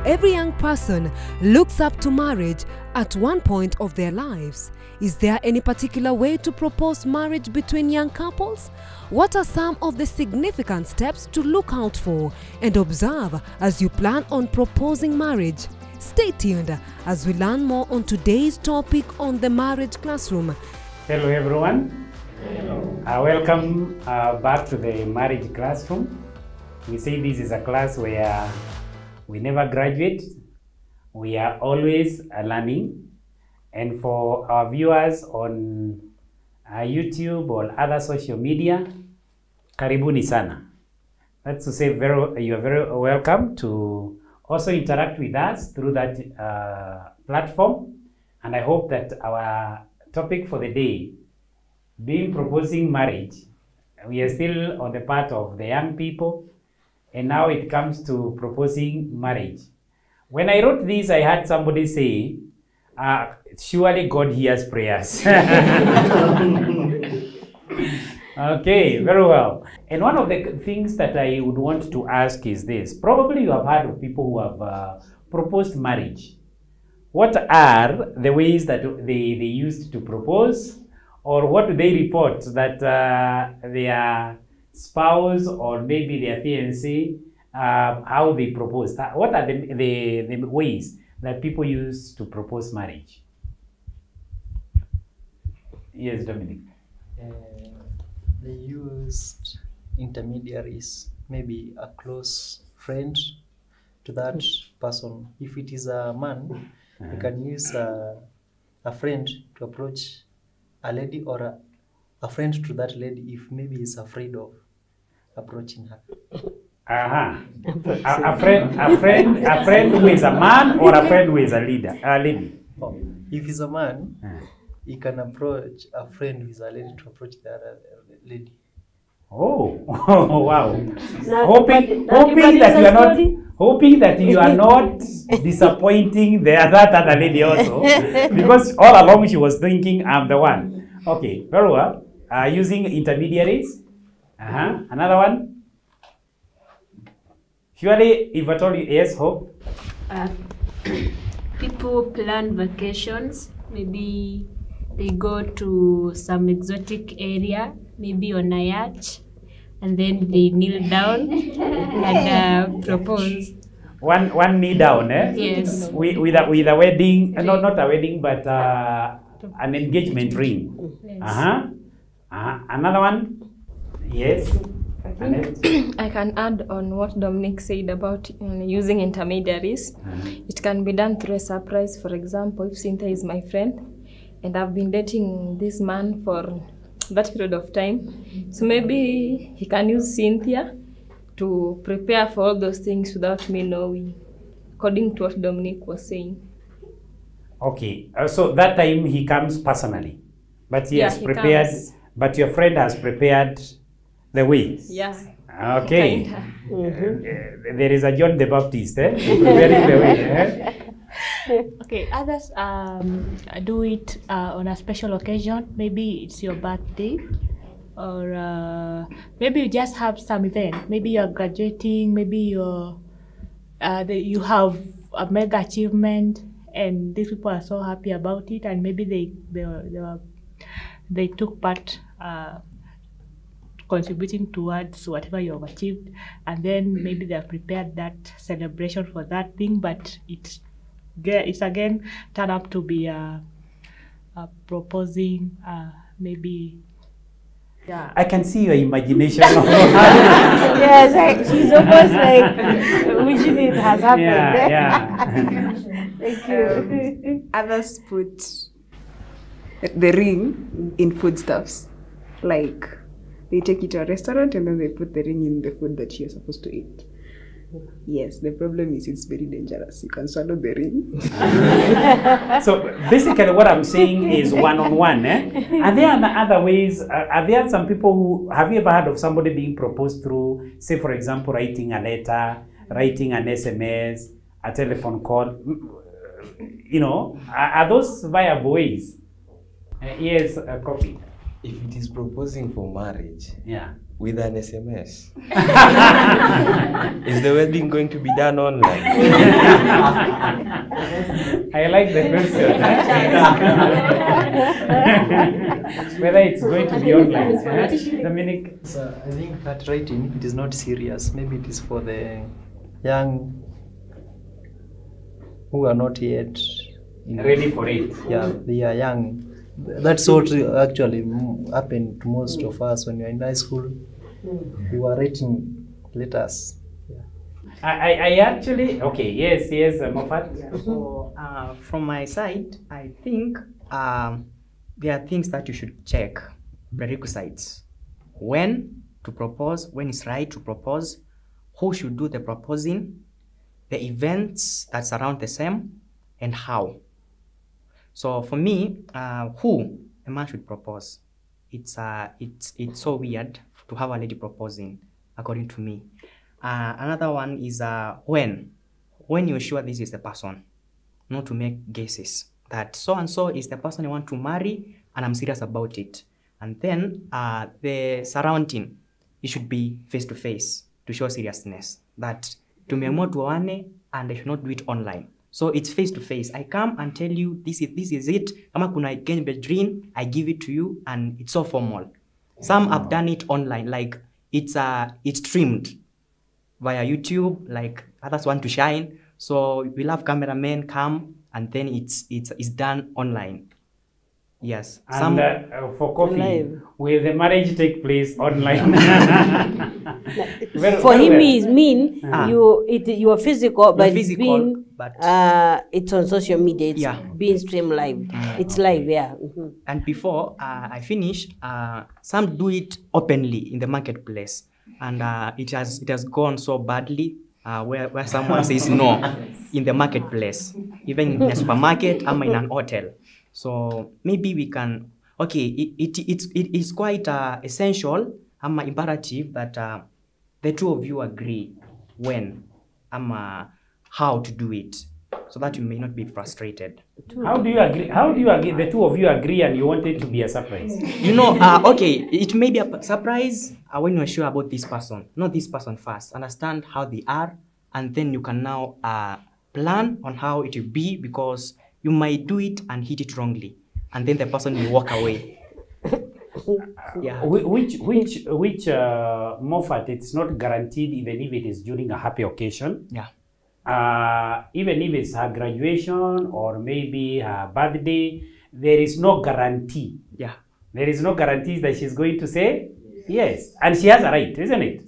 Every young person looks up to marriage at one point of their lives. Is there any particular way to propose marriage between young couples? What are some of the significant steps to look out for and observe as you plan on proposing marriage? Stay tuned as we learn more on today's topic on the Marriage Classroom. Hello everyone. Hello. Welcome back to the Marriage Classroom. We say this is a class where we never graduate. We are always learning. And for our viewers on YouTube or other social media, karibuni sana. That's to say you are very welcome to also interact with us through that platform. And I hope that our topic for the day, being proposing marriage, we are still on the part of the young people, and now it comes to proposing marriage. When I wrote this, I had somebody say, surely God hears prayers. Okay, very well. And one of the things that I would want to ask is this. Probably you have heard of people who have proposed marriage. What are the ways that they used to propose? Or what do they report that their spouse or maybe their fiancé, how they proposed? What are the ways that people use to propose marriage? Yes, Dominic. They used intermediaries, maybe a close friend to that person. If it is a man, you can use a friend to approach a lady, or a friend to that lady if maybe he's afraid of approaching her. A friend who is a man, or a friend who is a lady? Oh, if he's a man, he can approach a friend who is a lady to approach the other lady. Oh, wow. Hoping that you are not disappointing that other lady also, because all along she was thinking I'm the one. Okay, very well. Using intermediaries. Another one. Surely, if I told you, yes, Hope. People plan vacations. Maybe they go to some exotic area, maybe on a yacht, and then they kneel down and propose. One knee down, eh? Yes. With a wedding, not a wedding, but an engagement ring. Yes. Another one? Yes. I can add on what Dominic said about using intermediaries. It can be done through a surprise. For example, if Cynthia is my friend and I've been dating this man for that period of time, so maybe he can use Cynthia to prepare for all those things without me knowing, according to what Dominic was saying. Okay, so that time he comes personally, but he has prepared, but your friend has prepared the way. Yeah. Okay. There is a John the Baptist, preparing the way. Okay, others do it on a special occasion. Maybe it's your birthday, or maybe you just have some event. Maybe you're graduating, maybe you have a mega achievement, and these people are so happy about it, and maybe they took part contributing towards whatever you have achieved, and then maybe they have prepared that celebration for that thing, but it's again turned up to be proposing maybe. Yeah. I can see your imagination. Yes, she's almost like wishing it has happened. Yeah. Thank you. Others put the ring in foodstuffs. Like they take you to a restaurant and then they put the ring in the food that you're supposed to eat. Yes, the problem is it's very dangerous. You can swallow the ring. So basically what I'm saying is one-on-one. Are there other ways? Are there some people who, have you ever heard of somebody being proposed through, say for example, writing a letter, writing an SMS, a telephone call? You know, are those viable ways? Yes, Kofi. If it is proposing for marriage Yeah. with an SMS, is the wedding going to be done online? I like the question. Whether it's going to be online. Dominic? So I think that writing, it is not serious. Maybe it is for the young who are not yet Ready for it. Yeah, they are young. That's what actually happened to most of us when we were in high school. We were writing letters. I actually, okay, yes, Moffat. So, from my side, I think there are things that you should check, prerequisites. When to propose, when it's right to propose, who should do the proposing, the events that surround the same, and how. So for me, who a man should propose, it's so weird to have a lady proposing, according to me. Another one is when you're sure this is the person, not to make guesses that so and so is the person I want to marry and I'm serious about it. And then the surrounding, it should be face to face to show seriousness that tumeamua tuone and I should not do it online. So it's face to face. I come and tell you this is it. Kama kuna engagement dream, I give it to you and it's so formal. Some have done it online, like it's streamed via YouTube, like others want to shine. So we'll have cameramen come and then it's done online. Yes. And for coffee, live. Will the marriage take place online? For him, it mean you are physical, but it's on social media. It's being streamed live. It's live, yeah. And before I finish, some do it openly in the marketplace, and it has gone so badly. Where someone says no in the marketplace, even in a supermarket or in an hotel. So maybe we can, okay, it is quite essential, imperative that the two of you agree when, how to do it, so that you may not be frustrated. How do you agree? How do you agree? The two of you agree and you want it to be a surprise? You know, okay, it may be a surprise when you're sure about this person. Not this person first. Understand how they are, and then you can now plan on how it will be, because you might do it and hit it wrongly, and then the person will walk away. Yeah. Which Moffat, it's not guaranteed even if it is during a happy occasion. Yeah. Even if it's her graduation or maybe her birthday, there is no guarantee. Yeah. There is no guarantee that she's going to say yes. And she has a right, isn't it?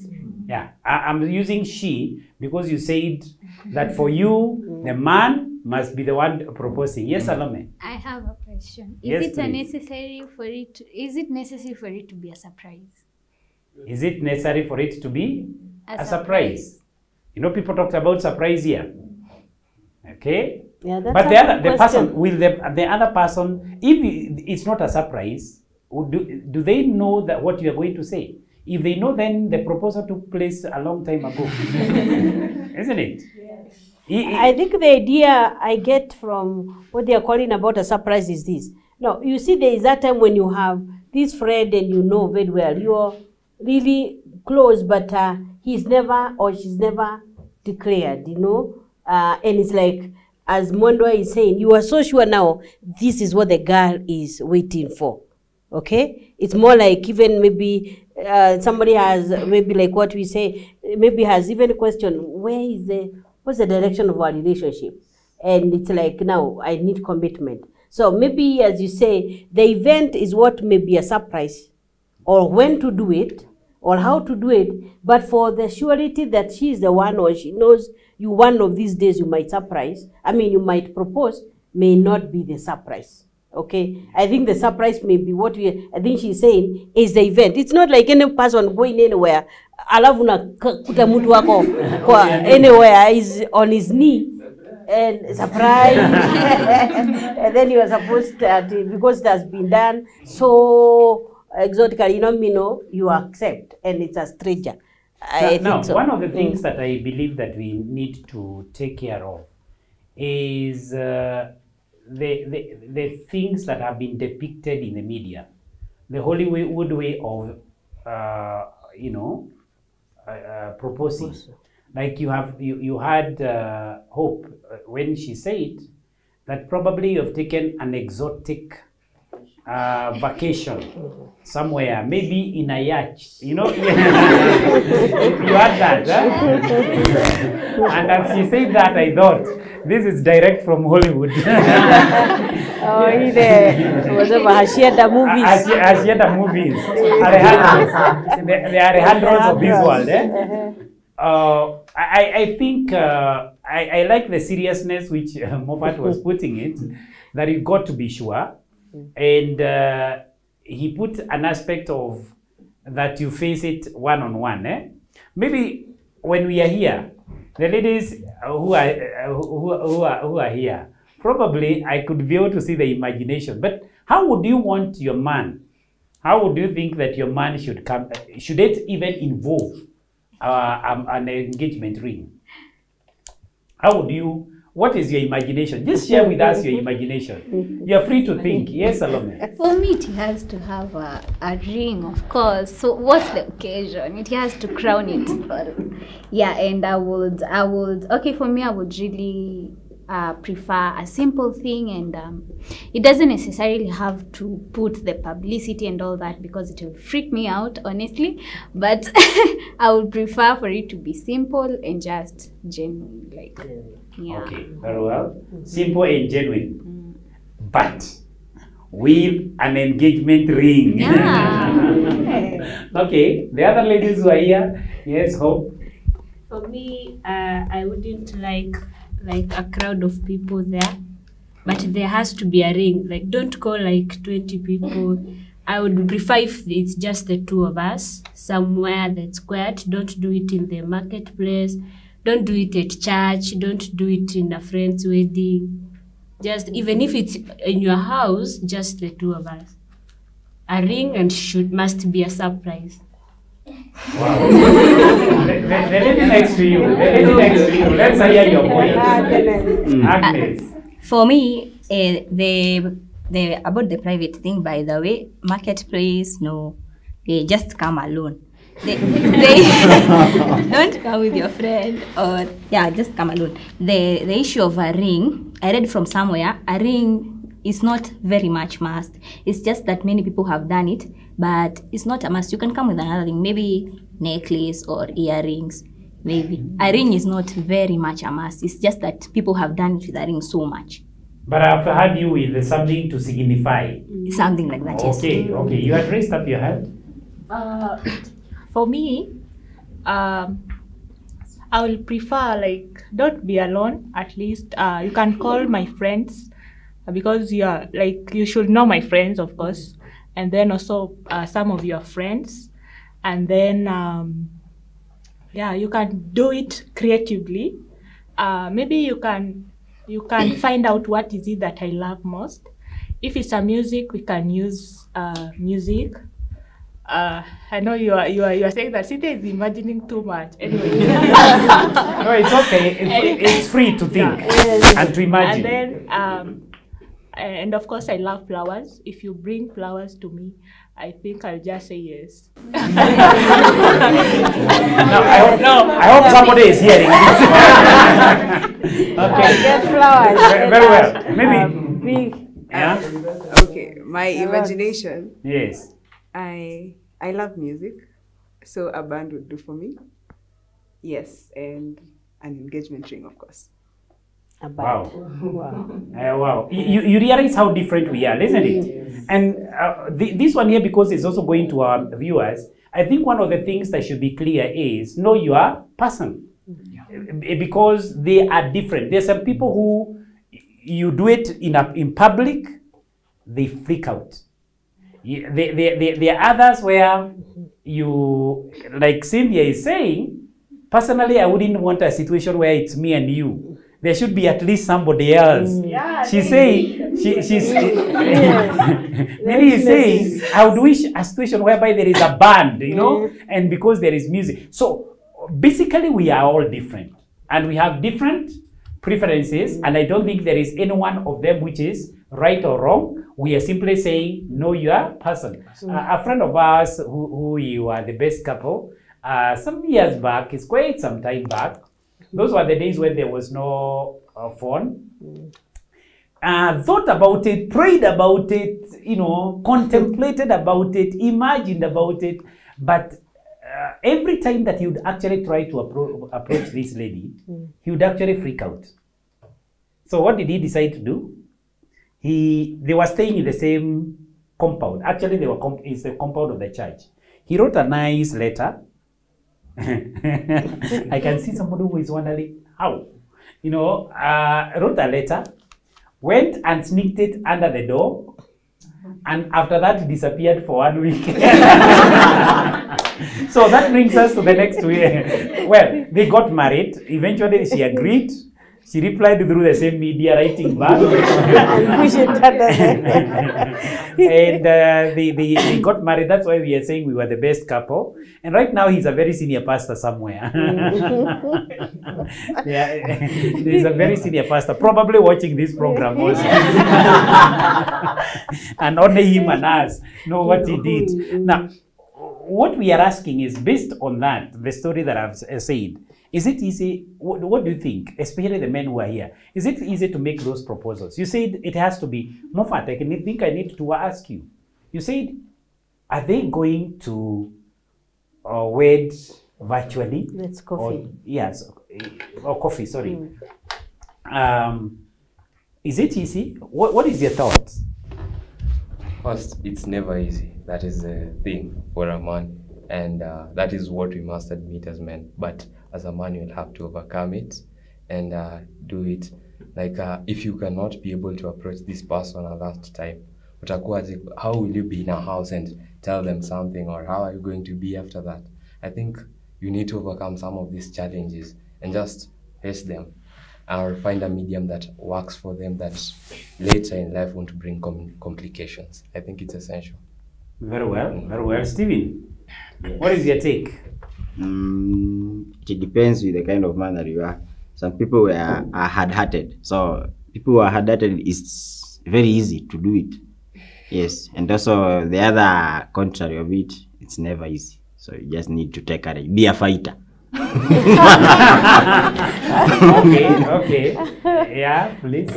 Yeah. I'm using she because you said that for you, the man must be the one proposing. Yes, Salome? I have a question. Yes, Is it necessary for it to be a surprise? Is it necessary for it to be a surprise? You know, people talked about surprise here. Okay? Yeah, that's but the person, will the other person, if it's not a surprise, do they know that what you are going to say? If they know, then the proposal took place a long time ago. Isn't it? I think the idea I get from what they are calling about a surprise is this. No, you see, there is that time when you have this friend and you know very well, you're really close, but he's never or she's never declared, you know. And it's like, as Mondwa is saying, you are so sure now this is what the girl is waiting for. Okay? It's more like even maybe somebody has, maybe like what we say, maybe has even a question, what's the direction of our relationship? And it's like, now I need commitment. So maybe, as you say, the event is what may be a surprise, or when to do it, or how to do it. But for the surety that she is the one, or she knows you one of these days you might you might propose, may not be the surprise. Okay, I think the surprise may be what I think she's saying is the event. It's not like any person going anywhere, alafu nakuta mtu wako anywhere is on his knee and surprise, and then you are supposed to, because it has been done so exotically, you accept, and it's a stranger. I think so. One of the things that I believe that we need to take care of is the things that have been depicted in the media. the Hollywood way of, proposing. Like you had Hope when she said that probably you have taken an exotic vacation somewhere, maybe in a yacht, you had that, huh? And as she said that, I thought, this is direct from Hollywood. Hashieda movies. Hashieda movies. There are Alejandros of this world. I think I like the seriousness which Moffat was putting it, that you got to be sure. And he put an aspect of that you face it one-on-one. Maybe when we are here, the ladies who are here, probably I could be able to see the imagination. But how would you want your man? How would you think that your man should come? Should it even involve an engagement ring? How would you? What is your imagination? Just share with us your imagination. You're free to think. Yes, Salome. For me, it has to have a ring, of course. So what's the occasion? It has to crown it. Yeah, and I would, okay, for me, I would really prefer a simple thing, and it doesn't necessarily have to put the publicity and all that, because it will freak me out, honestly. But I would prefer for it to be simple and just genuine, like. Yeah. Okay, very well. Simple and genuine, but with an engagement ring. Yeah. Okay, the other ladies who are here, yes, Hope. For me, I wouldn't like a crowd of people there, but there has to be a ring. Like, don't go like 20 people. I would prefer if it's just the two of us somewhere that's quiet. Don't do it in the marketplace. Don't do it at church. Don't do it in a friend's wedding. Just, even if it's in your house, just the two of us. A ring and must be a surprise. Wow. the lady next to you. Let's hear your point. Agnes. For me, about the private thing, by the way, marketplace, no, they just come alone. They don't come with your friend, or just come alone. The issue of a ring, I read from somewhere, a ring is not very much must. It's just that many people have done it, but it's not a must. You can come with another thing, maybe necklace or earrings, maybe. A ring is not very much a must. It's just that people have done it with a ring so much. But I've heard you with something to signify. Something like that, yes. Okay. You had raised up your hand. For me, I will prefer, like, don't be alone. At least you can call my friends, because you should know my friends, of course, and then also some of your friends, and then you can do it creatively. Maybe you can find out what is it that I love most. If it's a music, we can use music. I know you are saying that Cynthia is imagining too much. Anyway. No, it's okay. It's free to think and to imagine. And then, and of course, I love flowers. If you bring flowers to me, I think I'll just say yes. I hope somebody is hearing this. Okay. Get flowers. Very well. Maybe. Big. Yeah. Okay, my imagination. Yes. I love music, so a band would do for me. Yes, and an engagement ring, of course. Wow. Wow. You realize how different we are, isn't it? Yes. And this one here, because it's also going to our viewers, I think one of the things that should be clear is know your person. Because they are different. There's some people who you do it in public, they freak out. There are others where you, like Cynthia is saying, personally, I wouldn't want a situation where it's me and you. There should be at least somebody else. She's saying, Lily is saying, I would wish a situation whereby there is a band, and because there is music. So basically, we are all different, and we have different preferences, and I don't think there is any one of them which is right or wrong. We are simply saying, know your person. A friend of ours who you are the best couple, some years back, it's quite some time back, those were the days when there was no phone. Thought about it, prayed about it, contemplated about it, imagined about it, but every time that he would actually try to approach this lady, he would actually freak out. So what did he decide to do? They were staying in the same compound. Actually, it's the compound of the church. He wrote a nice letter. I can see somebody who is wondering how. Wrote a letter, went and sneaked it under the door, and after that disappeared for 1 week. So that brings us to the next week. Well, they got married. Eventually, she agreed. She replied through the same media, writing back. And they got married. That's why we are saying we were the best couple. And right now, he's a very senior pastor somewhere. Yeah, he's a very senior pastor, probably watching this program also. And only him and us know what he did. Now, what we are asking is, based on that, the story that I've said, is it easy? What do you think, especially the men who are here? Is it easy to make those proposals? You said it has to be. Moffat, I think I need to ask you. You said, are they going to wed virtually? That's coffee. Yes, or coffee, sorry. Is it easy? What is your thoughts? First, it's never easy. That is the thing for a man. And that is what we must admit as men. But as a man, you'll have to overcome it and do it. Like, if you cannot be able to approach this person at that time, how will you be in a house and tell them something, or how are you going to be after that? I think you need to overcome some of these challenges and just face them, or find a medium that works for them, that later in life won't bring complications. I think it's essential. Very well, very well. Stephen, what is your take? It depends with the kind of man that you are. Some people are hard-hearted. So people who are hard-hearted, it's very easy to do it. Yes, and also the other contrary of it, it's never easy. So you just need to take courage. Be a fighter. Okay. Yeah, please.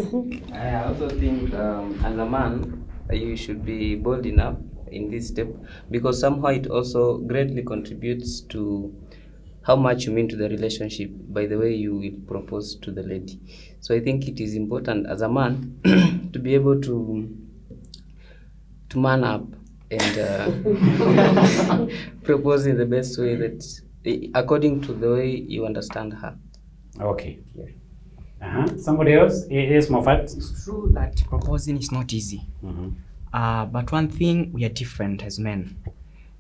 I also think as a man, you should be bold enough in this step, because somehow it also greatly contributes to how much you mean to the relationship by the way you will propose to the lady. So I think it is important as a man to be able to man up and propose in the best way, that according to the way you understand her. Okay. Somebody else? Yes, Moffat. It's true that proposing is not easy. But one thing, we are different as men.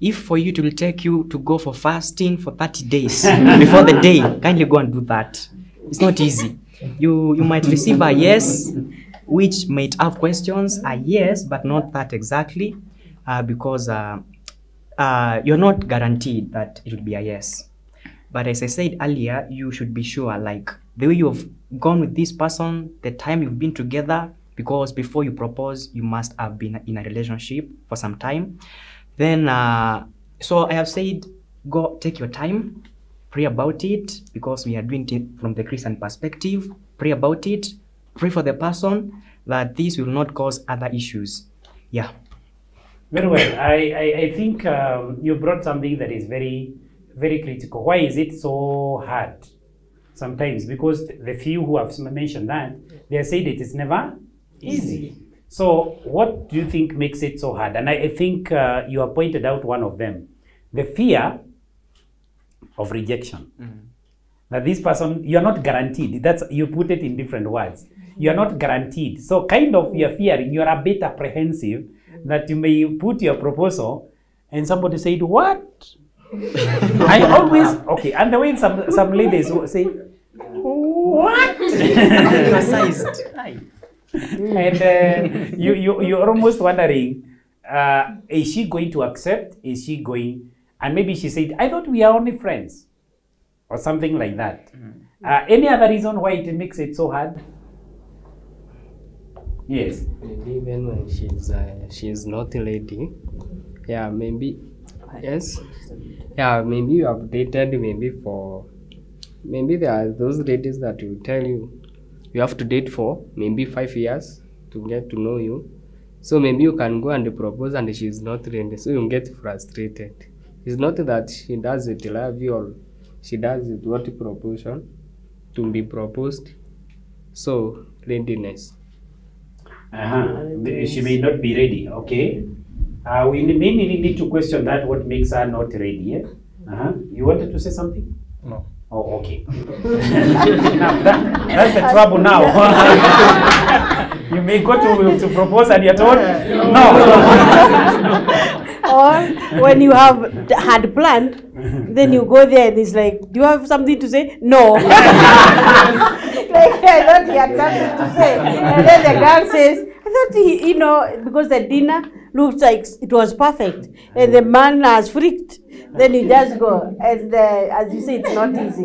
If for you, it will take you to go for fasting for 30 days before the day, kindly go and do that. It's not easy. You might receive a yes, which might have questions, a yes, but not that exactly, because you're not guaranteed that it will be a yes. But as I said earlier, you should be sure, like the way you've gone with this person, the time you've been together, because before you propose, you must have been in a relationship for some time. Then, so I have said, go take your time, pray about it, because we are doing it from the Christian perspective. Pray about it, pray for the person, that this will not cause other issues. Yeah. Very well. I think you brought something that is very, very critical. Why is it so hard sometimes? Because the few who have mentioned that, they have said it is never easy. So what do you think makes it so hard? And I think you have pointed out one of them, the fear of rejection. That this person, you're not guaranteed. That's, you put it in different words. You're not guaranteed. So kind of you're fearing, you're a bit apprehensive that you may put your proposal and somebody said, what? I always, okay, and the way some ladies will say, what? And you're almost wondering, is she going to accept? Is she going? And maybe she said, I thought we are only friends, or something like that. Any other reason why it makes it so hard? Yes. Maybe even when she's not ready. Yeah, maybe. Yes. Yeah, maybe you have dated maybe there are those ladies that will tell you have to date for maybe 5 years to get to know you. So maybe you can go and propose and she's not ready. So you get frustrated. It's not that she does it love you or she does it what proportion to be proposed. So readiness. She may not be ready. Okay. We mainly need to question that what makes her not ready. Yeah? You wanted to say something? No. Oh, okay. Now, that's the trouble now. You may go to propose and you're told no. Or when you have had planned, then you go there and it's like, do you have something to say? No. Like, I thought he had something to say. And then the girl says, I thought he, because the dinner looks like it was perfect. And the man has freaked. Then you just go. And as you say, it's not easy.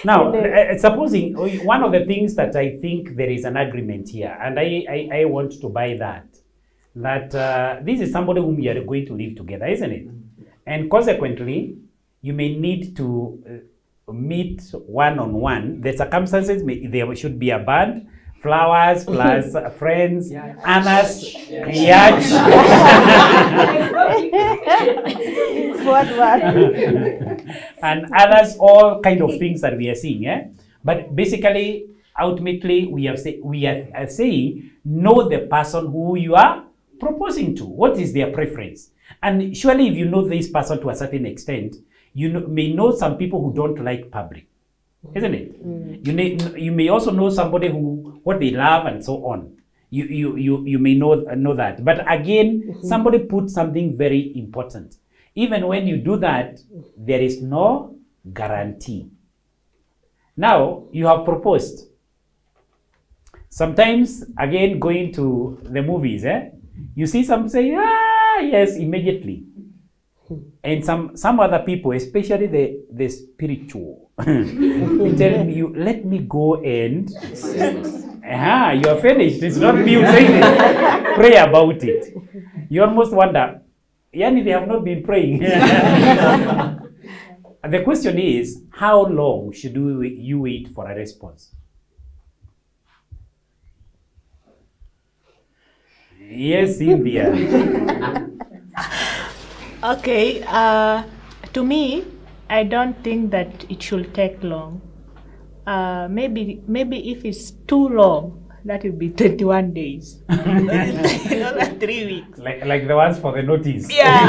Now, supposing one of the things that I think there is an agreement here, and I want to buy that this is somebody whom you are going to live together, isn't it? And consequently, you may need to meet one-on-one. The circumstances, there should be a band, flowers plus friends, Anna's, yacht. And others, all kind of things that we are seeing. But basically, ultimately, we are saying, know the person who you are proposing to. What is their preference? And surely if you know this person to a certain extent, you may know some people who don't like public, isn't it? You may also know somebody what they love and so on. You may know that. But again, somebody put something very important. Even when you do that, there is no guarantee. Now, you have proposed. Sometimes, again, going to the movies, you see some say, yes, immediately. And some other people, especially the spiritual, they tell you, let me go and you are finished. It's not me who saying it. Pray about it. You almost wonder, yani they have not been praying. The question is, how long should you wait for a response? Yes, Cynthia. Okay, to me, I don't think that it should take long. Maybe if it's too long, that will be 21 days. 3 weeks. Like the ones for the notice. Yeah.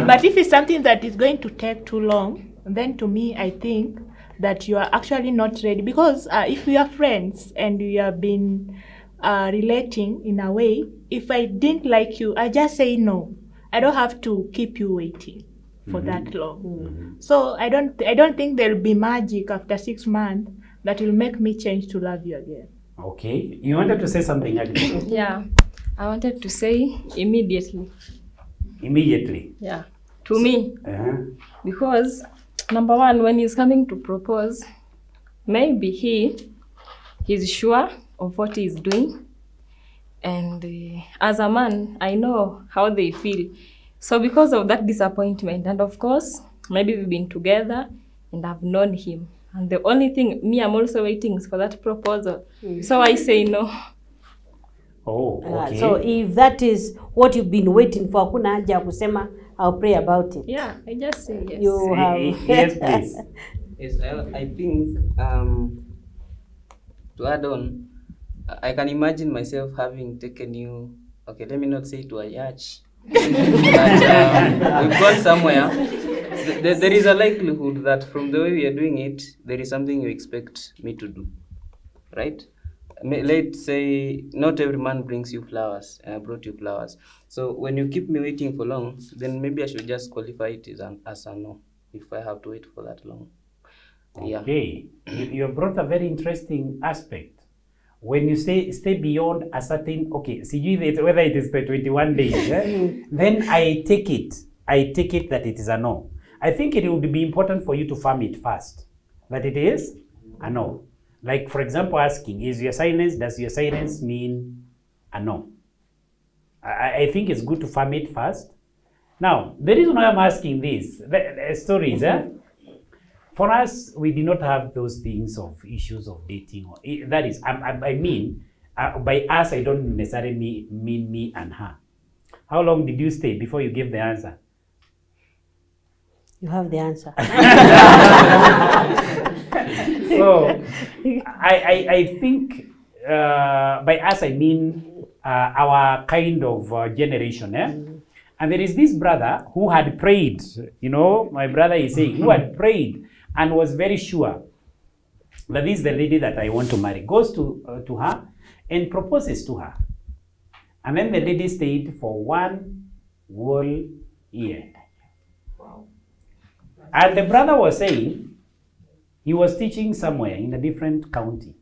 But if it's something that is going to take too long, then to me, I think that you are actually not ready. Because if we are friends and we have been relating in a way, if I didn't like you, I just say no. I don't have to keep you waiting for that long. So I don't think there'll be magic after 6 months that will make me change to love you again. Okay. You wanted to say something, Agnes? Yeah. I wanted to say immediately. Immediately? Yeah. To me. Because, number one, when he's coming to propose, maybe he's sure of what he's doing. And as a man, I know how they feel. So because of that disappointment, and of course, maybe we've been together and I've known him. And the only thing, I'm also waiting for that proposal. So I say no. Oh, okay. So if that is what you've been waiting for, hakuna haja kusema, I'll pray about it. Yeah, I just say yes. You have... Yes, please. Yes, I think to add on, I can imagine myself having taken you, okay, let me not say to a yacht, but we've gone somewhere. There is a likelihood that from the way we are doing it, there is something you expect me to do, right? Let's say not every man brings you flowers, and I brought you flowers. So when you keep me waiting for long, then maybe I should just qualify it as a no, if I have to wait for that long. Okay, you have brought a very interesting aspect. When you say stay beyond a certain, okay, see whether it is the 21 days, then I take it that it is a no. I think it would be important for you to farm it first, that it is a no. Like, for example, asking, does your silence mean a no? I think it's good to farm it first. Now, the reason why I'm asking this, the story is, for us, we did not have those things of issues of dating. That is, I mean, by us, I don't necessarily mean me and her. How long did you stay before you gave the answer? You have the answer. So, I think by us, I mean our kind of generation. And there is this brother who had prayed, you know, my brother is saying, who had prayed and was very sure that this is the lady that I want to marry. Goes to her and proposes to her. And then the lady stayed for 1 whole year. And the brother was saying, he was teaching somewhere in a different county.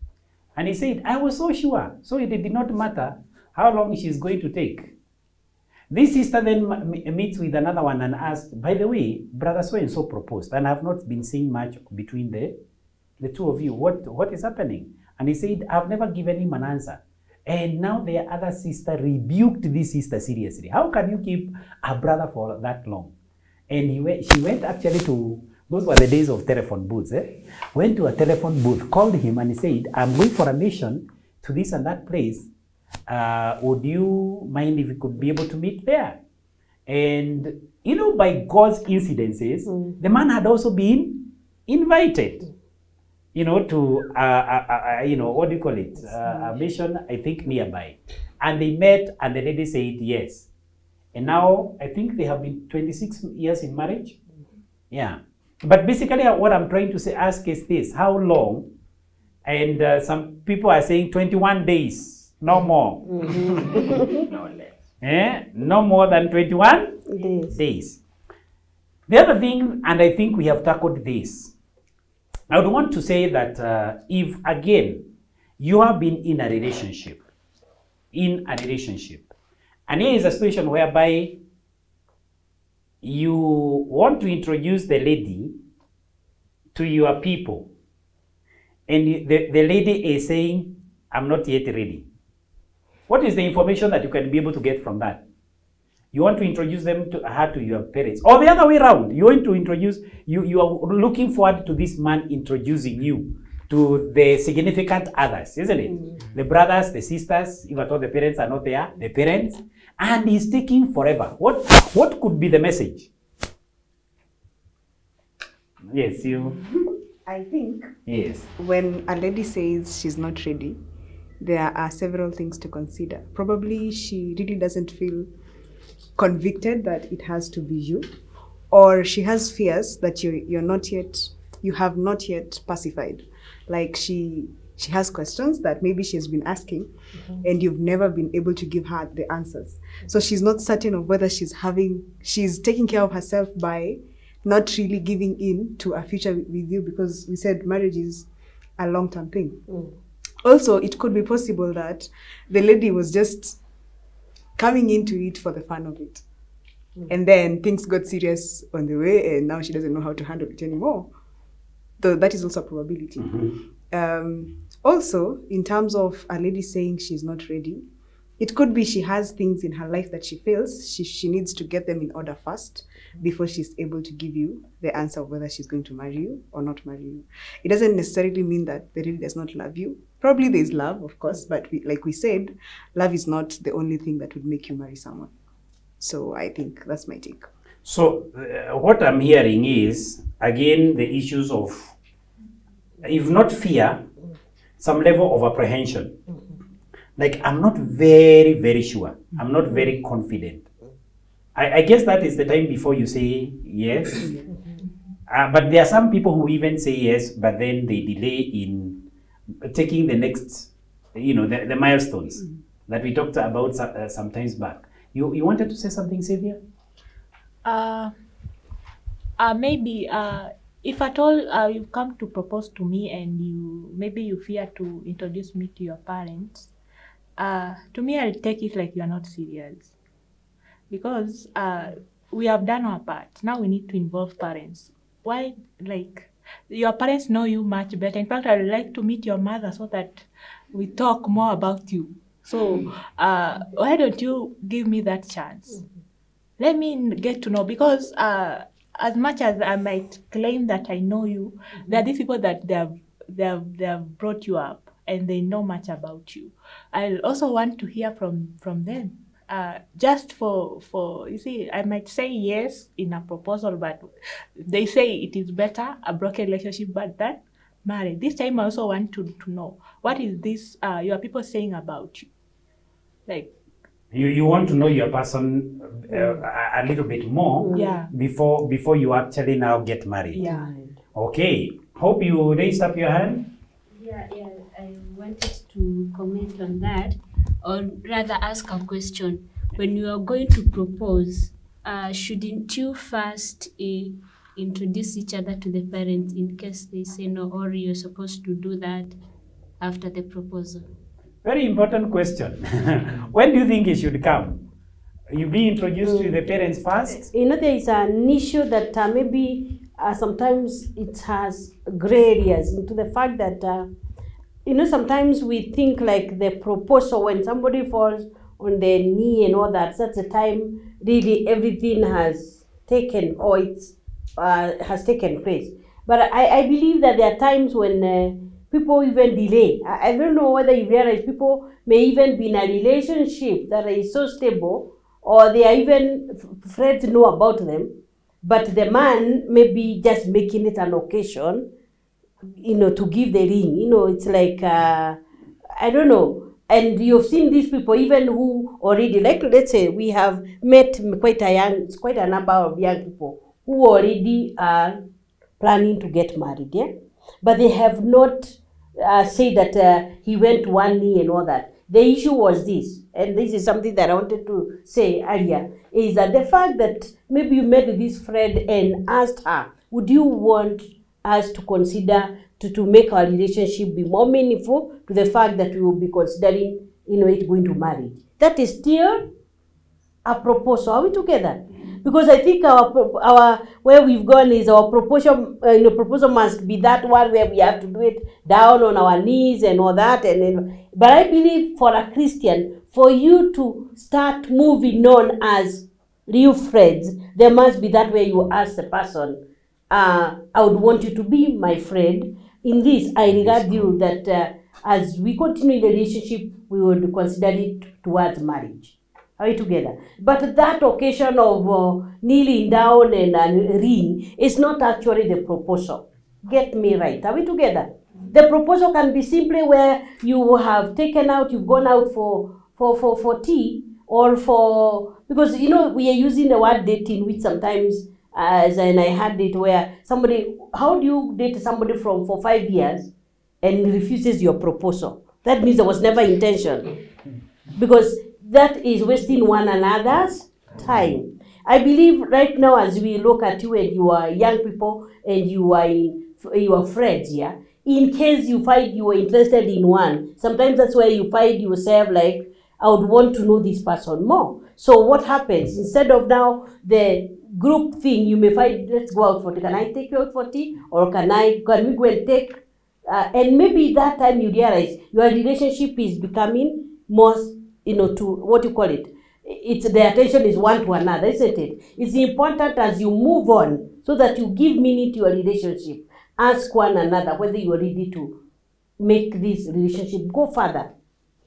And he said, I was so sure. So it did not matter how long she's going to take. This sister then meets with another one and asked, by the way, brother so-and-so proposed, and I've not been seeing much between the two of you. What is happening? And he said, I've never given him an answer. And now their other sister rebuked this sister seriously. How can you keep a brother for that long? And she went actually to, those were the days of telephone booths, went to a telephone booth, called him and he said, I'm going for a mission to this and that place. Would you mind if we could be able to meet there? And, you know, by God's incidences, the man had also been invited, you know, to, you know, what do you call it? A mission, I think, nearby. And they met and the lady said yes. And now, I think they have been 26 years in marriage. Yeah. But basically, what I'm trying to ask is this, how long? And some people are saying 21 days. No more. No less. No more than 21 days. The other thing, and I think we have tackled this, I would want to say that if, again, you have been in a relationship, and here is a situation whereby you want to introduce the lady to your people, and the lady is saying, I'm not yet ready. What is the information that you can be able to get from that? You want to introduce her to your parents, or the other way around. You want to introduce, you are looking forward to this man introducing you to the significant others, isn't it? The brothers, the sisters, if at all the parents are not there, the parents, and he's taking forever. What could be the message? Yes, you. I think yes. When a lady says she's not ready, there are several things to consider. Probably she really doesn't feel convicted that it has to be you, or she has fears that you have not yet pacified. Like she has questions that maybe she's been asking and you've never been able to give her the answers. So she's not certain of whether she's taking care of herself by not really giving in to a future with you, because we said marriage is a long-term thing. Also, it could be possible that the lady was just coming into it for the fun of it. And then things got serious on the way and now she doesn't know how to handle it anymore. So that is also a probability. Also, in terms of a lady saying she's not ready, it could be she has things in her life that she feels she needs to get them in order first before she's able to give you the answer of whether she's going to marry you or not marry you. It doesn't necessarily mean that the lady does not love you. Probably there's love, of course, but like we said, love is not the only thing that would make you marry someone. So I think that's my take. So what I'm hearing is, again, the issues of, if not fear, some level of apprehension. Like, I'm not very, very sure. I'm not very confident. I guess that is the time before you say yes. But there are some people who even say yes, but then they delay in taking the next, you know, the milestones that we talked about some times back. You wanted to say something, Sylvia? Maybe if at all you come to propose to me and you fear to introduce me to your parents, to me I'll take it like you are not serious, because we have done our part. Now we need to involve parents. Why, like, your parents know you much better. In fact, I would like to meet your mother so that we talk more about you. So why don't you give me that chance? Let me get to know, because as much as I might claim that I know you, there are these people that they have brought you up and they know much about you. I also want to hear from them. Just for you see, I might say yes in a proposal, but they say it is better a broken relationship but than married. This time I also want to know, what is this your people saying about you? Like, you want to know your person a little bit more before you actually now get married. Yeah. Okay. Hope you raised up your hand. Yeah, I wanted to comment on that, or rather ask a question. When you are going to propose, shouldn't you first introduce each other to the parents in case they say no, or you're supposed to do that after the proposal? Very important question. When do you think it should come? You be introduced to the parents first? You know, there is an issue that maybe sometimes it has gray areas into the fact that, you know, sometimes we think like the proposal, when somebody falls on their knee and all that, that's the time really everything has taken, or it has taken place. But I believe that there are times when people even delay. I don't know whether you realize people may even be in a relationship that is so stable, or they are even friends know about them, but the man may be just making it an occasion, you know, to give the ring. You know, it's like, I don't know. And you've seen these people even who already, like, let's say we have met quite a number of young people who already are planning to get married, yeah? But they have not said that he went one knee and all that. The issue was this, and this is something that I wanted to say earlier, is that the fact that maybe you met with this friend and asked her, would you want us to consider to make our relationship be more meaningful, to the fact that we will be considering, you know, it going to marriage? That is still a proposal. Are we together? Because I think our where we've gone is our proposal. Proposal must be that one where we have to do it down on our knees and all that. But I believe for a Christian, for you to start moving on as real friends, there must be that way you ask the person, I would want you to be my friend. In this, I regard you that as we continue the relationship, we would consider it towards marriage. Are we together? But that occasion of kneeling down and a ring is not actually the proposal. Get me right. Are we together? The proposal can be simply where you have taken out, you've gone out for tea, or for, because, you know, we are using the word dating, which sometimes, and I had it where somebody, how do you date somebody for 5 years and refuses your proposal? That means there was never intention. Because that is wasting one another's time. I believe right now, as we look at you and you are young people and you are friends, yeah, in case you find you are interested in one, sometimes that's where you find yourself like, I would want to know this person more. So what happens? Instead of now the group thing, you may find, let's go out for tea. Can I take you out for tea? Or can we go and take? And maybe that time you realize your relationship is becoming more, you know, to what you call it. It's the attention is one to another, isn't it? It's important as you move on so that you give meaning to your relationship. Ask one another whether you are ready to make this relationship go further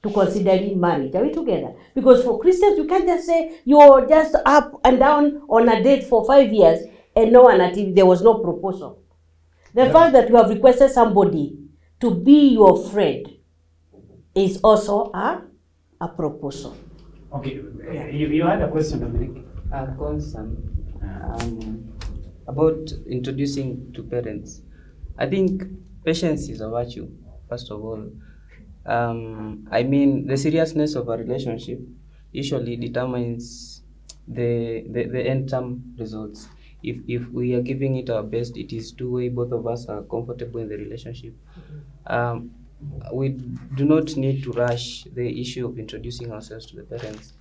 to considering marriage. Are we together? Because for Christians, you can't just say you're just up and down on a date for 5 years and no one until there was no proposal. The fact that you have requested somebody to be your friend is also a proposal. Okay, you had a question, Dominic? A concern about introducing to parents. I think patience is a virtue, first of all. I mean, the seriousness of a relationship usually determines the end term results. If we are giving it our best, it is two-way, both of us are comfortable in the relationship. We do not need to rush the issue of introducing ourselves to the parents.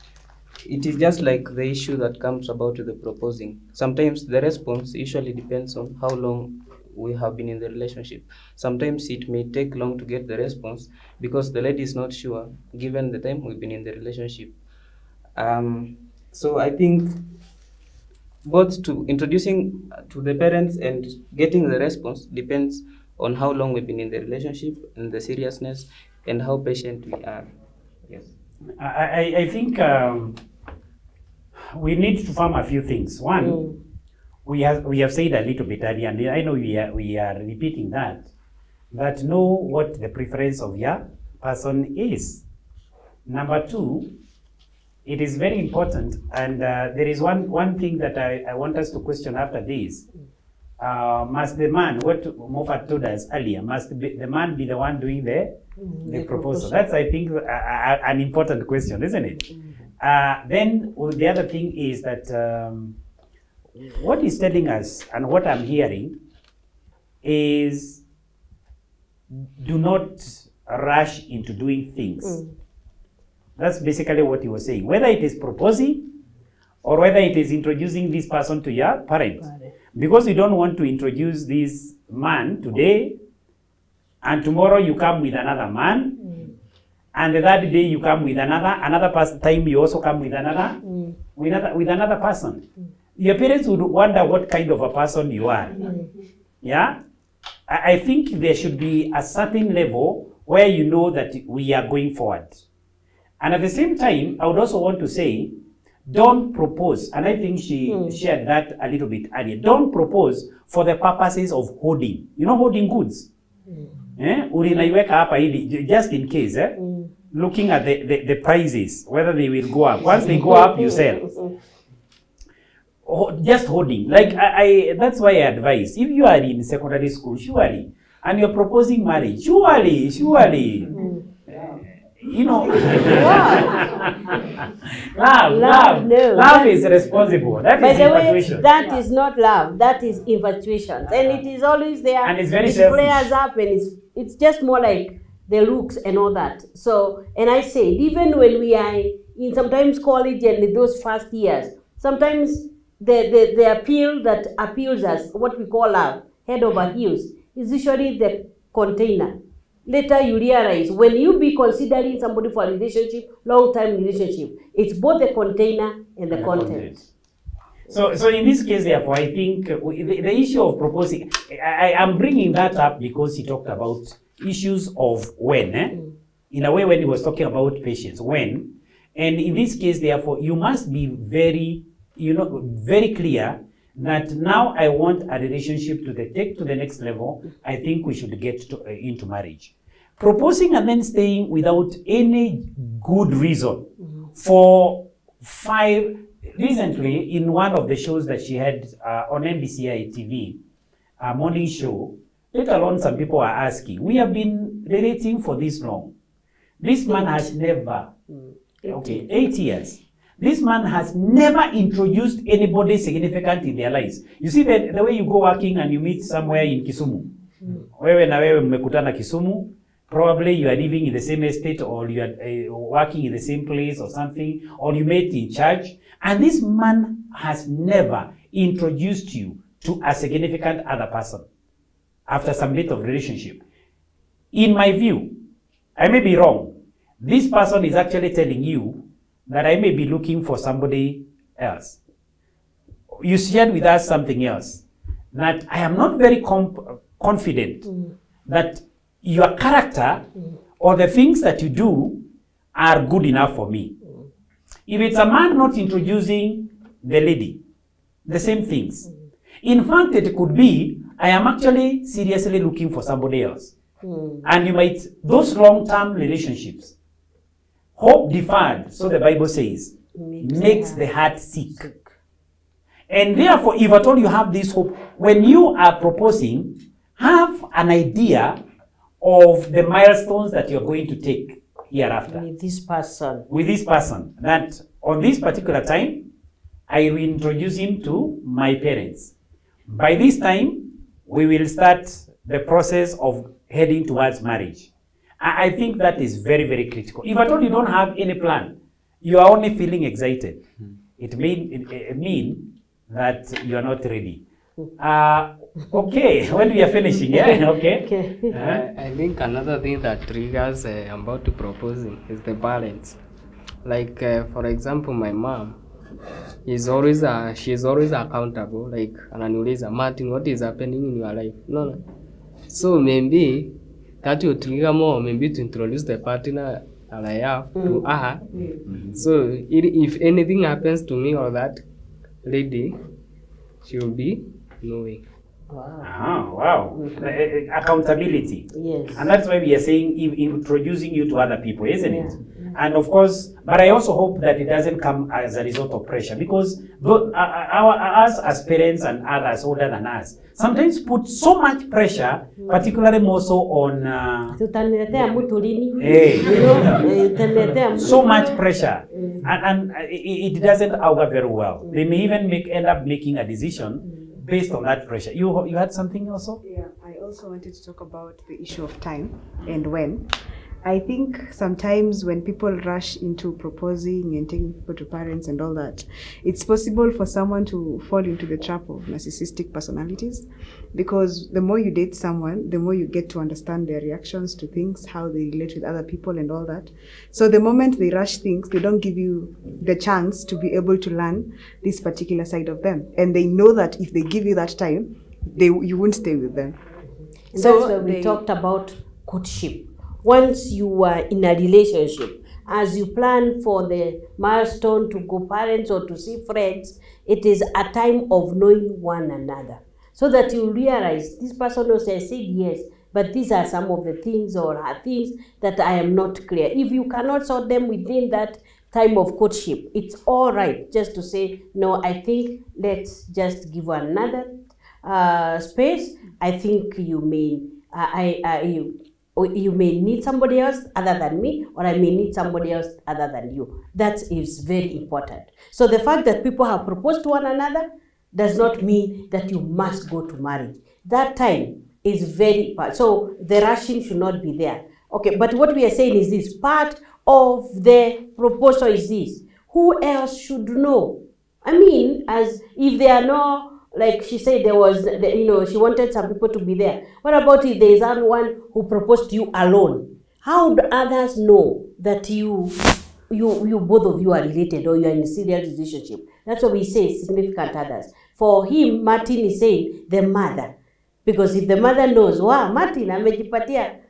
It is just like the issue that comes about with the proposing. Sometimes the response usually depends on how long we have been in the relationship. Sometimes it may take long to get the response because the lady is not sure given the time we've been in the relationship. So I think both to introducing to the parents and getting the response depends on how long we've been in the relationship and the seriousness and how patient we are. Yes. I think we need to farm a few things. One, we have said a little bit earlier, and I know we are repeating that know what the preference of your person is. Number two, it is very important, and there is one thing that I want us to question after this. Must the man, what Moffat told us earlier, must the man be the one doing the proposal? That's, I think, an important question, isn't it? Then the other thing is that what he's telling us and what I'm hearing is do not rush into doing things. That's basically what he was saying. Whether it is proposing or whether it is introducing this person to your parents. Because you don't want to introduce this man today and tomorrow you come with another man and the third day you come with another time you also come with another person. Your parents would wonder what kind of a person you are. Yeah? I think there should be a certain level where you know that we are going forward. And at the same time, I would also want to say, don't propose, and I think she shared that a little bit earlier. Don't propose for the purposes of hoarding. You know, hoarding goods. Ulinaiweka hapa ili, just in case, looking at the prices, whether they will go up. Once they go up, you sell. Just hoarding. Like, that's why I advise, if you are in secondary school, surely, and you're proposing marriage, surely, you know, love is responsible. That is infatuation. That is not love. That is infatuation, and it is always there. And it's very selfish. It flares up, and it's just more like the looks and all that. So, and I say, even when we are in sometimes college and in those first years, sometimes the appeal that appeals us, what we call love, head over heels, is usually the container. Later you realize when you be considering somebody for a relationship, long-term relationship, it's both the container and the content. So in this case, therefore, I think the issue of proposing, I am bringing that up because he talked about issues of when, in a way when he was talking about patience, when, and in this case, therefore, you must be very, very clear that now I want a relationship to take to the next level. I think we should get into marriage. Proposing and then staying without any good reason for recently in one of the shows that she had on NBCI TV, a morning show, let alone some people are asking, we have been relating for this long. This man has never, 8 years. This man has never introduced anybody significant in their lives. You see the way you go working and you meet somewhere in Kisumu. Wewe na wewe mmekutana Kisumu. Probably you are living in the same estate or you are working in the same place or something. Or you met in church. And this man has never introduced you to a significant other person after some bit of relationship. In my view, I may be wrong. This person is actually telling you that I may be looking for somebody else. You shared with us something else, that I am not very confident that your character or the things that you do are good enough for me. If it's a man not introducing the lady, the same things. In fact, it could be, I am actually seriously looking for somebody else. And you might, those long-term relationships, hope deferred, so the Bible says, makes the heart sick. And therefore, if at all you have this hope, when you are proposing, have an idea of the milestones that you're going to take hereafter. With this person. With this person. That on this particular time, I will introduce him to my parents. By this time, we will start the process of heading towards marriage. I think that is very, very critical. If at all you don't have any plan, you are only feeling excited. It mean that you are not ready. Okay, when we are finishing, yeah, okay. I think another thing that triggers about to proposing is the balance. Like for example, my mom she's always accountable. Like ananiuliza, Martin, what is happening in your life? No. So maybe that will trigger more, maybe to introduce the partner that I have to her. So if anything happens to me or that lady, she will be knowing. Wow. Accountability. Yes. And that's why we are saying introducing you to other people, isn't it? And of course, but I also hope that it doesn't come as a result of pressure, because us as parents and others older than us sometimes put so much pressure, particularly more so on so much pressure, and it doesn't augur very well. They may even end up making a decision based on that pressure. You had something also? Yeah, I also wanted to talk about the issue of time and when. I think sometimes when people rush into proposing and taking people to parents and all that, it's possible for someone to fall into the trap of narcissistic personalities, because the more you date someone, the more you get to understand their reactions to things, how they relate with other people and all that. So the moment they rush things, they don't give you the chance to be able to learn this particular side of them. And they know that if they give you that time, you won't stay with them. And so that's why we talked about courtship. Once you are in a relationship, as you plan for the milestone to go parents or to see friends, it is a time of knowing one another. So that you realize this person also said yes, but these are some of the things or are things that I am not clear. If you cannot sort them within that time of courtship, it's all right just to say, no, I think let's just give another space. I think you may, you may need somebody else other than me, or I may need somebody else other than you. That is very important. So the fact that people have proposed to one another does not mean that you must go to marriage. That time is very important. So the rushing should not be there. Okay, but what we are saying is this, part of the proposal is this. Who else should know? I mean, as if there are no, like she said, there was, she wanted some people to be there. What about if there is someone who proposed to you alone? How do others know that you both of you are related or you are in a serious relationship? That's what we say, significant others. For him, Martin is saying the mother. Because if the mother knows, wow, Martin, amejipatia.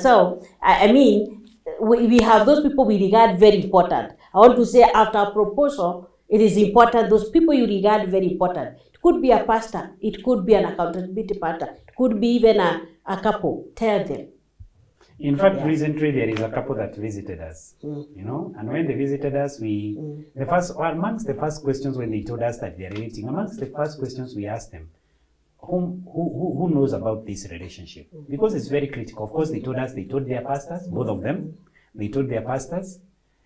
So, I mean, we have those people we regard very important. I want to say after a proposal, it is important, those people you regard very important. It could be a pastor, it could be an accountability partner, it could be even a couple. Tell them. In fact, recently there is a couple that visited us, and when they visited us, amongst the first questions when they told us that they are relating, amongst the first questions we asked them, who knows about this relationship? Because it's very critical. Of course, they told us, they told their pastors, both of them, they told their pastors.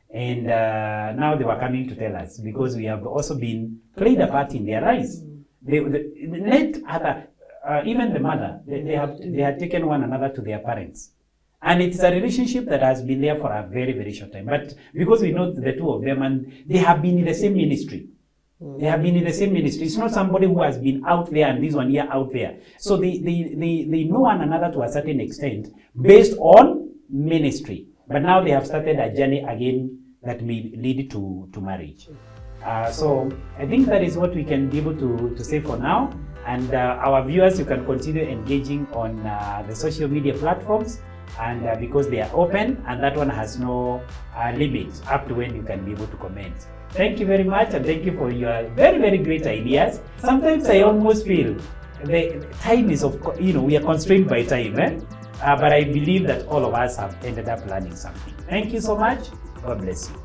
And now they were coming to tell us, because we have also been played a part in their lives. Even the mother, they had taken one another to their parents. And it's a relationship that has been there for a very, very short time. But because we know the two of them, and they have been in the same ministry. They have been in the same ministry. It's not somebody who has been out there and this one here out there. So they know one another to a certain extent based on ministry. But now they have started a journey again that may lead to marriage. So I think that is what we can be able to say for now. And our viewers, you can continue engaging on the social media platforms, and because they are open, and that one has no limit up to when you can be able to comment. Thank you very much, and thank you for your very, very great ideas. Sometimes I almost feel the time is, we are constrained by time, but I believe that all of us have ended up learning something. Thank you so much. God bless you.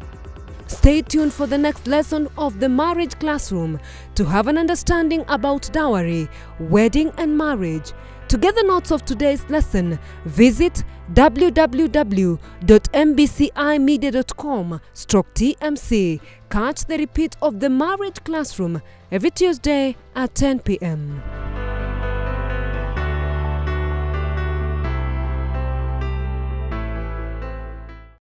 Stay tuned for the next lesson of the Marriage Classroom to have an understanding about dowry, wedding and marriage. To get the notes of today's lesson, visit www.mbcimedia.com/TMC. Catch the repeat of the Marriage Classroom every Tuesday at 10 p.m.